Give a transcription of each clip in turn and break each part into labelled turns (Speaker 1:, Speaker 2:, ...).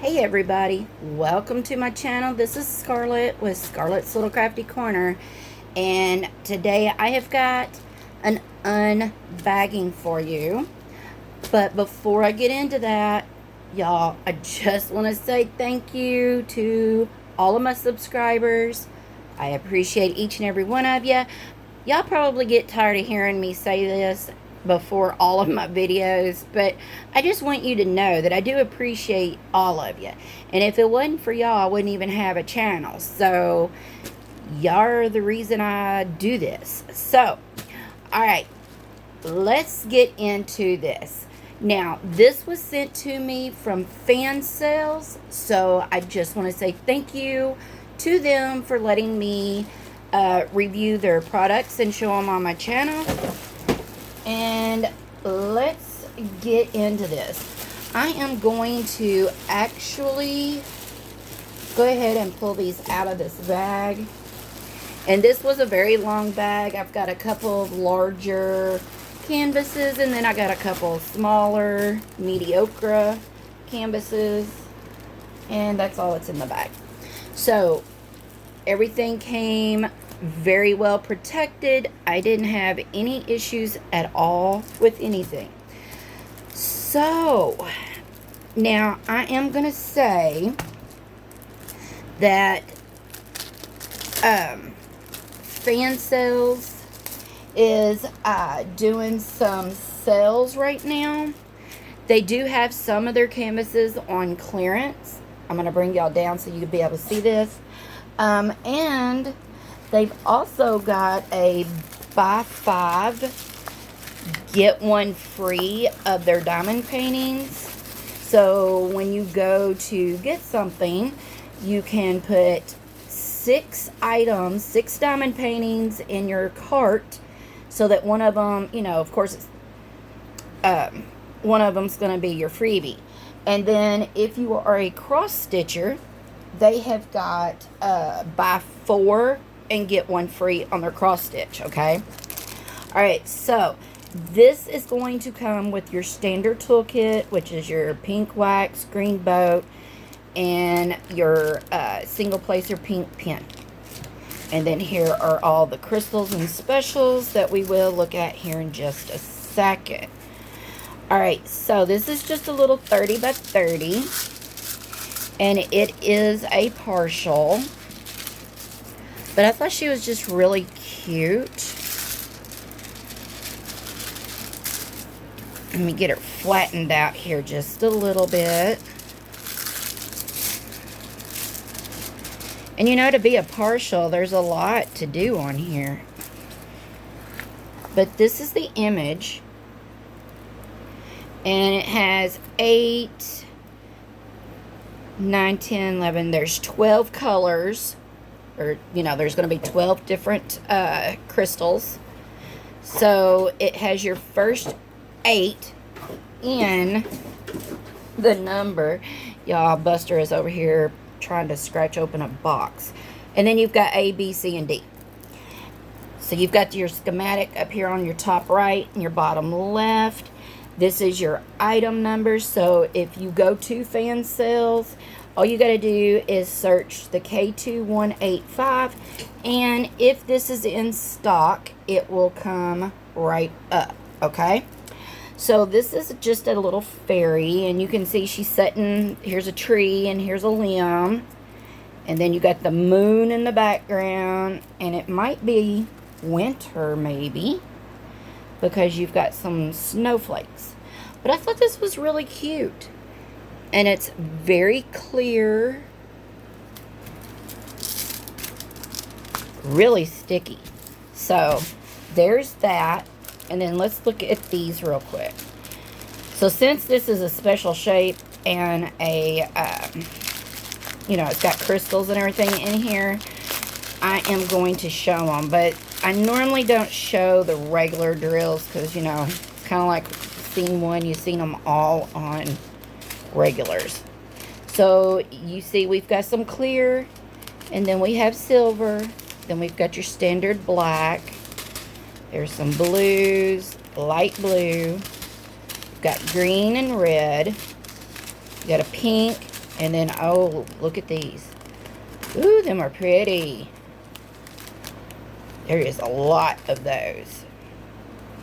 Speaker 1: Hey everybody, welcome to my channel. This is Scarlet with Scarlet's Little Crafty Corner, and today I have got an unbagging for you. But before I get into that, y'all, I just want to say thank you to all of my subscribers. I appreciate each and every one of you. Y'all probably get tired of hearing me say this before all of my videos, but I just want you to know that I do appreciate all of you. And if it wasn't for y'all, I wouldn't even have a channel. So y'all are the reason I do this. So all right, let's get into this. Now, this was sent to me from Fansells, so I just want to say thank you to them for letting me review their products and show them on my channel. And let's get into this. I am going to actually go ahead and pull these out of this bag. And this was a very long bag. I've got a couple of larger canvases, and then I got a couple of smaller, mediocre canvases. And that's all that's in the bag. So everything came very well protected. I didn't have any issues at all with anything. So now I am gonna say that Fansells is doing some sales right now. They do have some of their canvases on clearance. I'm gonna bring y'all down so you can be able to see this. And they've also got a buy 5, get 1 free of their diamond paintings. So when you go to get something, you can put 6 items, 6 diamond paintings in your cart, so that one of them, you know, of course, it's, one of them's going to be your freebie. And then if you are a cross stitcher, they have got buy 4 and get 1 free on their cross stitch. Okay, all right, so this is going to come with your standard toolkit, which is your pink wax, green boat, and your single placer pink pin. And then here are all the crystals and specials that we will look at here in just a second. All right, so this is just a little 30 by 30, and it is a partial. But I thought she was just really cute. Let me get her flattened out here just a little bit. And you know, to be a partial, there's a lot to do on here. But this is the image. And it has 8, 9, 10, 11. There's 12 colors. Or, you know, there's going to be 12 different crystals. So it has your first 8 in the number. Y'all, Buster is over here trying to scratch open a box. And then you've got A, B, C, and D. So you've got your schematic up here on your top right and your bottom left. This is your item number. So if you go to Fansells, all you got to do is search the K2185, and if this is in stock, it will come right up. Okay, so this is just a little fairy, and you can see she's sitting, here's a tree and here's a limb, and then you got the moon in the background, and it might be winter maybe, because you've got some snowflakes. But I thought this was really cute. And it's very clear. Really sticky. So, there's that. And then let's look at these real quick. So, since this is a special shape and a, you know, it's got crystals and everything in here, I am going to show them. But I normally don't show the regular drills because, you know, it's kind of like scene one. You've seen them all on regulars. So you see we've got some clear, and then we have silver, then we've got your standard black, there's some blues, light blue, we've got green and red, you got a pink, And then, oh, look at these. Ooh, them are pretty. There is a lot of those.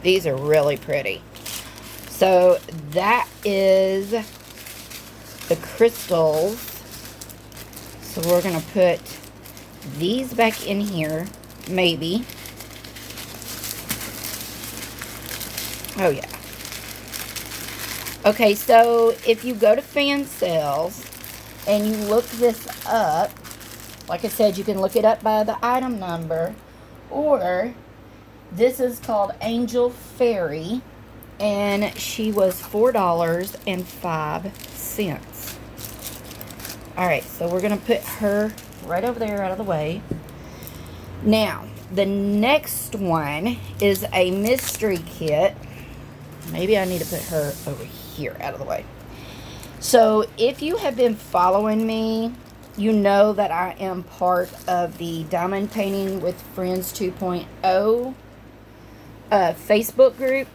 Speaker 1: These are really pretty. So that is the crystals. So we're going to put these back in here, maybe. Oh, yeah. Okay, so if you go to Fansells and you look this up, like I said, you can look it up by the item number, or this is called Angel Fairy, and she was $4.05. Alright, so we're going to put her right over there out of the way. Now, the next one is a mystery kit. Maybe I need to put her over here out of the way. So, if you have been following me, you know that I am part of the Diamond Painting with Friends 2.0 Facebook group.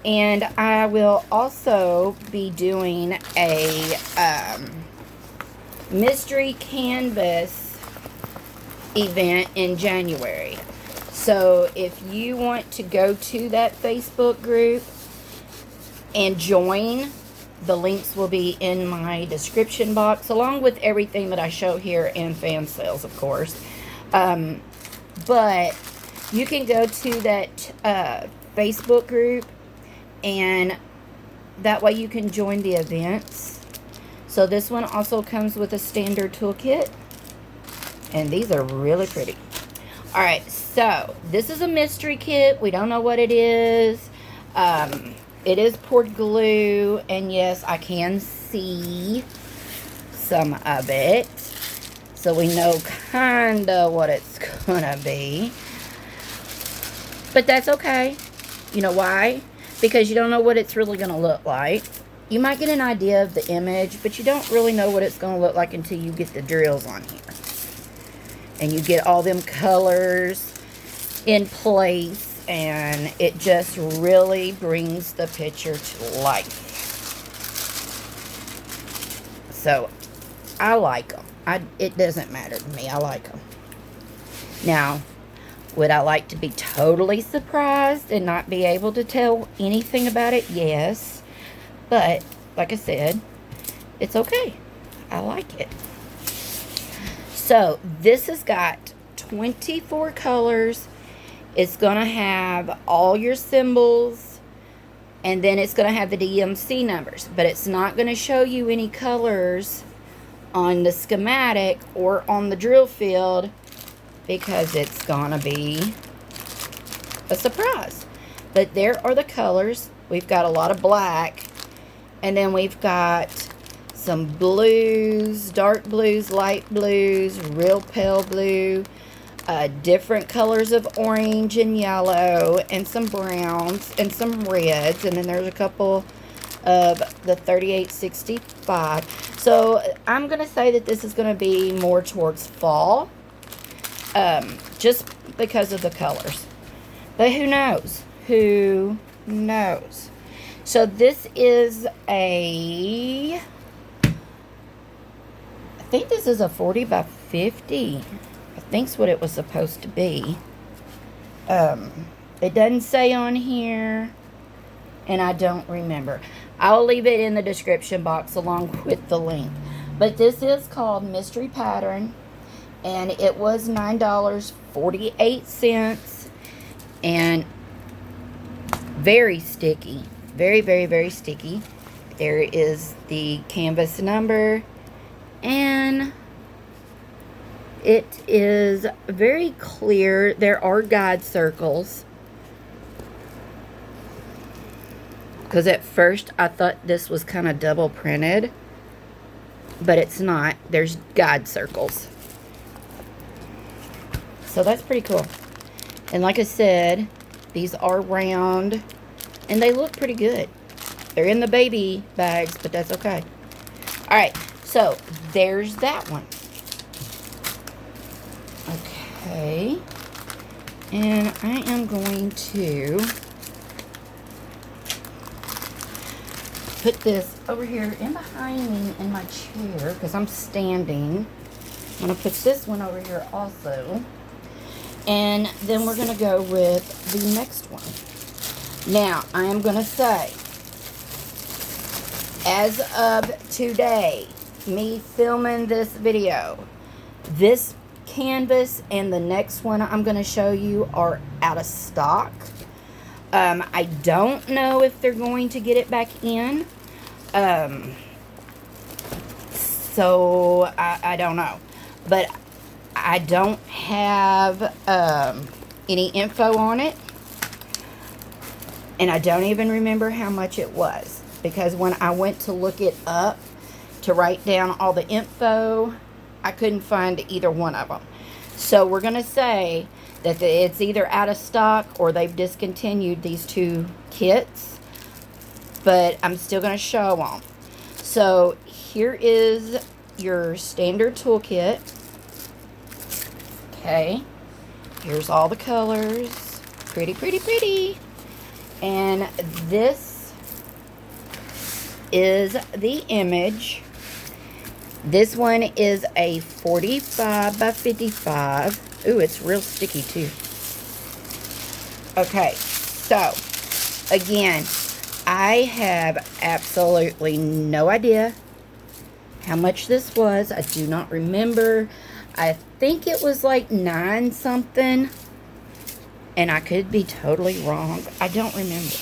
Speaker 1: And I will also be doing a mystery canvas event in January. So if you want to go to that Facebook group and join, the links will be in my description box, along with everything that I show here in Fansells, of course. But you can go to that Facebook group, and that way you can join the events. So this one also comes with a standard toolkit, and these are really pretty. Alright, so this is a mystery kit. We don't know what it is. It is poured glue, and yes, I can see some of it. So we know kind of what it's going to be. But that's okay. You know why? Because you don't know what it's really going to look like. You might get an idea of the image, but you don't really know what it's going to look like until you get the drills on here. And you get all them colors in place. And it just really brings the picture to life. So, I like them. It doesn't matter to me. I like them. Now, would I like to be totally surprised and not be able to tell anything about it? Yes. But, like I said, it's okay. I like it. So, this has got 24 colors. It's going to have all your symbols, and then it's going to have the DMC numbers. But it's not going to show you any colors on the schematic or on the drill field because it's going to be a surprise. But there are the colors. We've got a lot of black, and then we've got some blues, dark blues, light blues, real pale blue, different colors of orange and yellow, and some browns and some reds, and then there's a couple of the 3865. So I'm going to say that this is going to be more towards fall, just because of the colors. But who knows? Who knows? So this is I think this is a 40 by 50. I think's what it was supposed to be. It doesn't say on here, and I don't remember. I'll leave it in the description box along with the link. But this is called Mystery Pattern, and it was $9.48, and very sticky. Very, very, very sticky. There is the canvas number, and it is very clear. There are guide circles. Because at first I thought this was kind of double printed. But it's not. There's guide circles. So that's pretty cool. And like I said, these are round. And they look pretty good. They're in the baby bags, but that's okay. Alright, so there's that one. Okay, and I am going to put this over here in behind me in my chair because I'm standing. I'm going to put this one over here also. And then we're going to go with the next one. Now, I am going to say, as of today, me filming this video, this canvas and the next one I'm going to show you are out of stock. I don't know if they're going to get it back in. So, I don't know. But I don't have any info on it. And I don't even remember how much it was. Because when I went to look it up to write down all the info, I couldn't find either one of them. So we're going to say that it's either out of stock or they've discontinued these two kits. But I'm still going to show them. So here is your standard toolkit. Okay. Here's all the colors. Pretty, pretty, pretty. And this is the image. This one is a 45 by 55. Ooh, it's real sticky too. Okay, so again, I have absolutely no idea how much this was. I do not remember. I think it was like 9 something. And I could be totally wrong. I don't remember.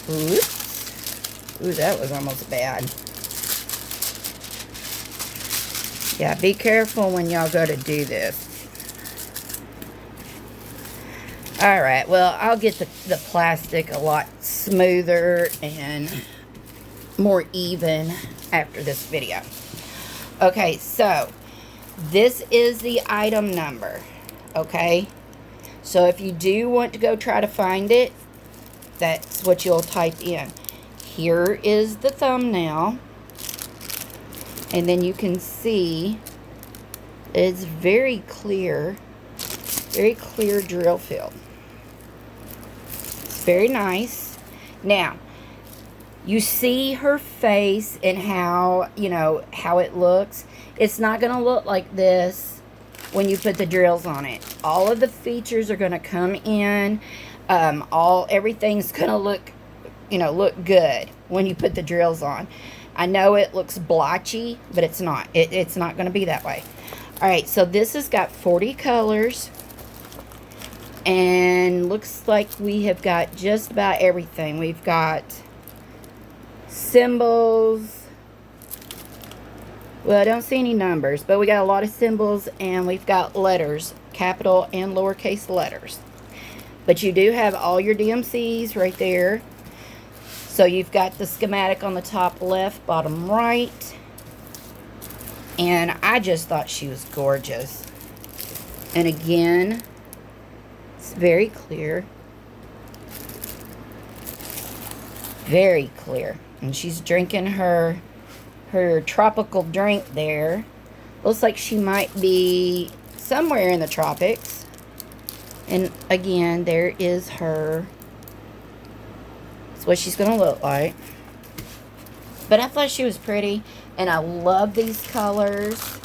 Speaker 1: Oops. Ooh, that was almost bad. Yeah, be careful when y'all go to do this. Alright, well, I'll get the plastic a lot smoother and more even after this video. Okay, so this is the item number. Okay, so if you do want to go try to find it, that's what you'll type in. Here is the thumbnail, and then you can see it's very clear drill field. It's very nice. Now, you see her face and how, you know, how it looks. It's not going to look like this when you put the drills on it. All of the features are going to come in. Everything's going to look, you know, look good when you put the drills on. I know it looks blotchy, but it's not. It's not going to be that way. All right, so this has got 40 colors. And looks like we have got just about everything. We've got symbols. Well, I don't see any numbers, but we got a lot of symbols, and we've got letters, capital and lowercase letters. But you do have all your DMCs right there. So you've got the schematic on the top left, bottom right. And I just thought she was gorgeous. And again, it's very clear. Very clear. And she's drinking her tropical drink there. Looks like she might be somewhere in the tropics. And again, there is her. That's what she's going to look like. But I thought she was pretty. And I love these colors.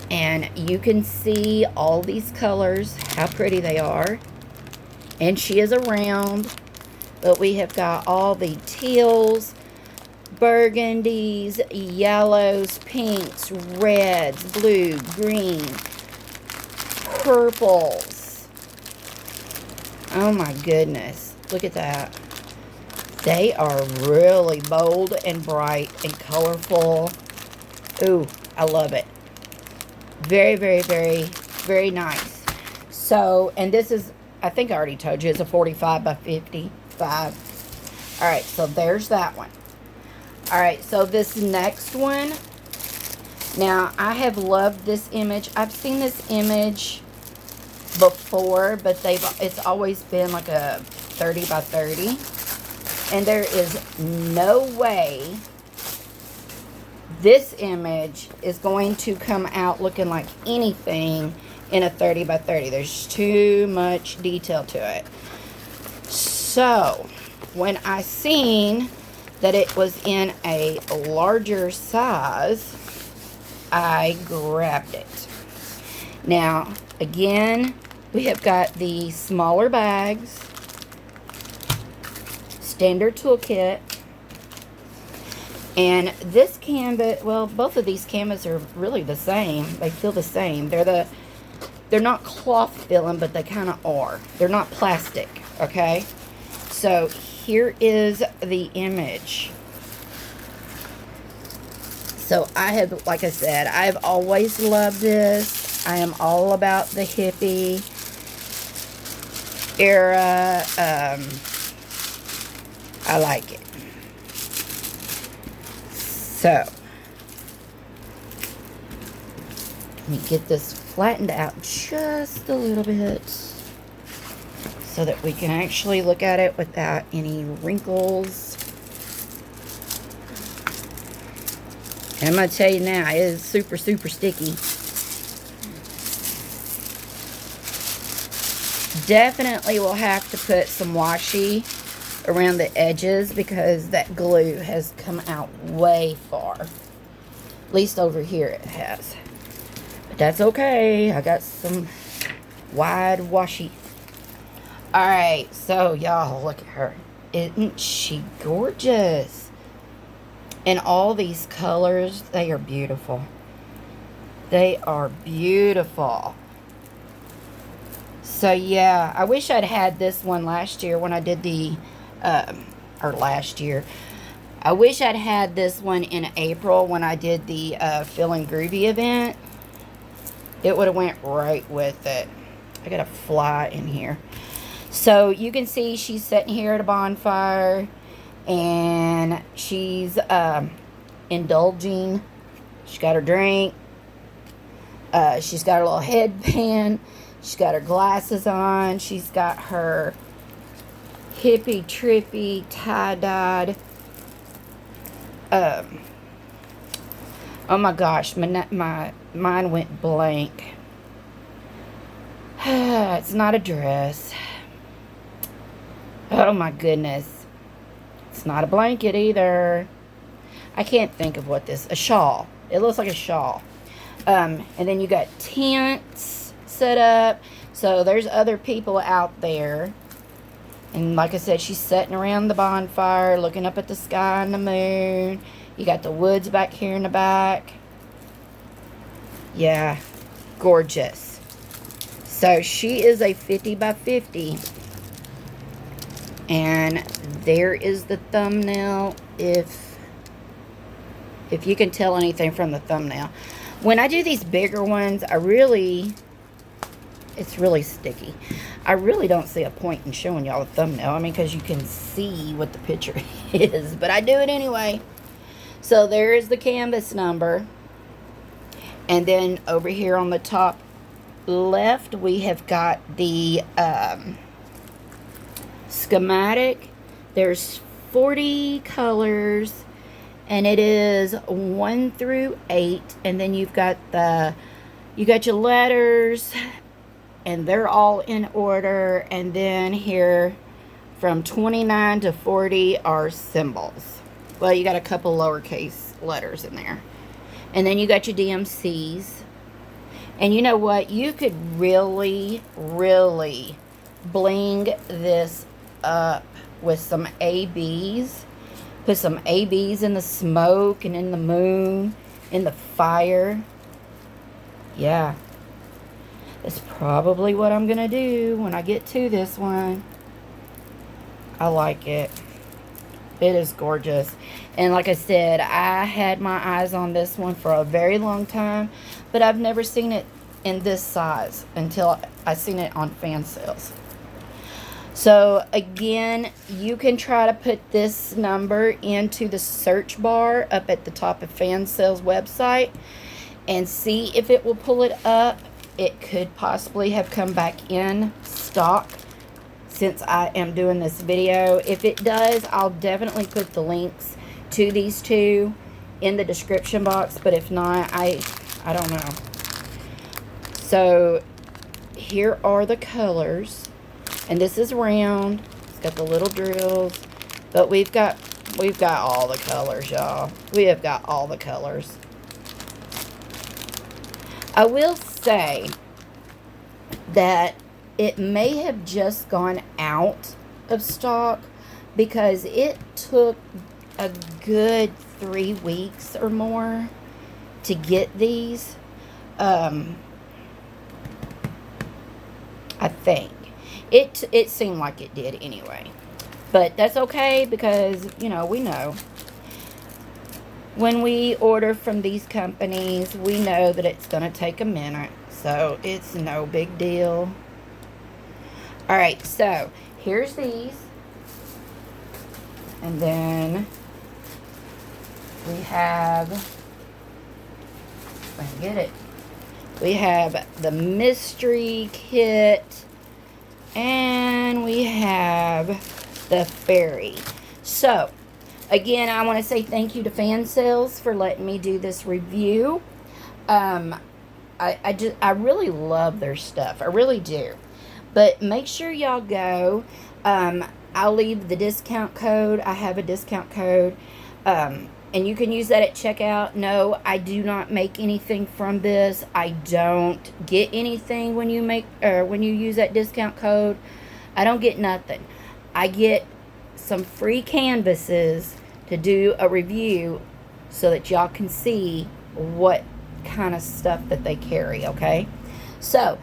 Speaker 1: And you can see all these colors, how pretty they are. And she is around. But we have got all the teals, burgundies, yellows, pinks, reds, blue, green, purples. Oh my goodness. Look at that. They are really bold and bright and colorful. Ooh, I love it. Very, very, very, very nice. So, and this is, I think I already told you, it's a 45 by 55. Alright, so there's that one. Alright, so this next one. Now, I have loved this image. I've seen this image before, but it's always been like a 30 by 30. And there is no way this image is going to come out looking like anything in a 30 by 30. There's too much detail to it. So when I seen that it was in a larger size, I grabbed it. Now, again, we have got the smaller bags, standard toolkit, and this canvas, well, both of these canvas are really the same. They feel the same. They're not cloth filling, but they kind of are. They're not plastic, okay? So here is the image. So I have, like I said, I've always loved this. I am all about the hippie era. I like it. So let me get this flattened out just a little bit so that we can actually look at it without any wrinkles. And I'm going to tell you now, it is super, super sticky. Definitely will have to put some washi around the edges because that glue has come out way far. At least over here it has. But that's okay. I got some wide washi. Alright, so y'all, look at her. Isn't she gorgeous? And all these colors, they are beautiful. They are beautiful. So yeah, I wish I'd had this one last year when I did the last year. I wish I'd had this one in April when I did the Feeling Groovy event. It would have went right with it. I got a fly in here. So you can see she's sitting here at a bonfire and she's indulging. She's got her drink. She's got her little headband. She's got her glasses on. She's got her hippie, trippy, tie-dyed. Oh my gosh, my mind went blank. It's not a dress. Oh my goodness. It's not a blanket either. I can't think of what this, a shawl. It looks like a shawl. And then you got tents set up. So there's other people out there. And like I said, she's sitting around the bonfire, looking up at the sky and the moon. You got the woods back here in the back. Yeah, gorgeous. So she is a 50 by 50. And there is the thumbnail, if you can tell anything from the thumbnail. When I do these bigger ones, it's really sticky. I really don't see a point in showing y'all the thumbnail. I mean, because you can see what the picture is. But I do it anyway. So there is the canvas number. And then over here on the top left, we have got the schematic. There's 40 colors. And it is 1 through 8. And then you've got your letters. And they're all in order. And then here from 29 to 40 are symbols. Well, you got a couple lowercase letters in there. And then you got your DMCs. And you know what? You could really, really bling this up with some ABs. Put some ABs in the smoke and in the moon, in the fire. Yeah. That's probably what I'm going to do when I get to this one. I like it. It is gorgeous. And like I said, I had my eyes on this one for a very long time. But I've never seen it in this size until I seen it on Fansells. So again, you can try to put this number into the search bar up at the top of Fansells website. And see if it will pull it up. It could possibly have come back in stock since I am doing this video. If it does, I'll definitely put the links to these two in the description box. But if not, I don't know. So here are the colors. And this is round. It's got the little drills. But we've got all the colors, y'all. We have got all the colors. I will say that it may have just gone out of stock because it took a good 3 weeks or more to get these. I think it seemed like it did anyway, but that's okay because we know when we order from these companies, we know that it's gonna take a minute, so it's no big deal. All right, so here's these, and then we have, if I can get it, we have the mystery kit, and we have the fairy. So again, I want to say thank you to Fansells for letting me do this review. I really love their stuff. I really do. But make sure y'all go. I'll leave the discount code. I have a discount code. And you can use that at checkout. No, I do not make anything from this. I don't get anything when you use that discount code. I don't get nothing. I get some free canvases to do a review so that y'all can see what kind of stuff that they carry, okay? So,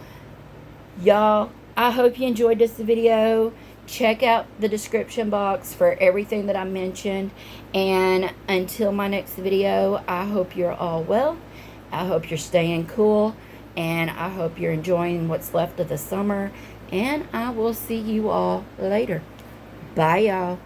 Speaker 1: y'all, I hope you enjoyed this video. Check out the description box for everything that I mentioned. And until my next video, I hope you're all well. I hope you're staying cool. And I hope you're enjoying what's left of the summer. And I will see you all later. Bye, y'all.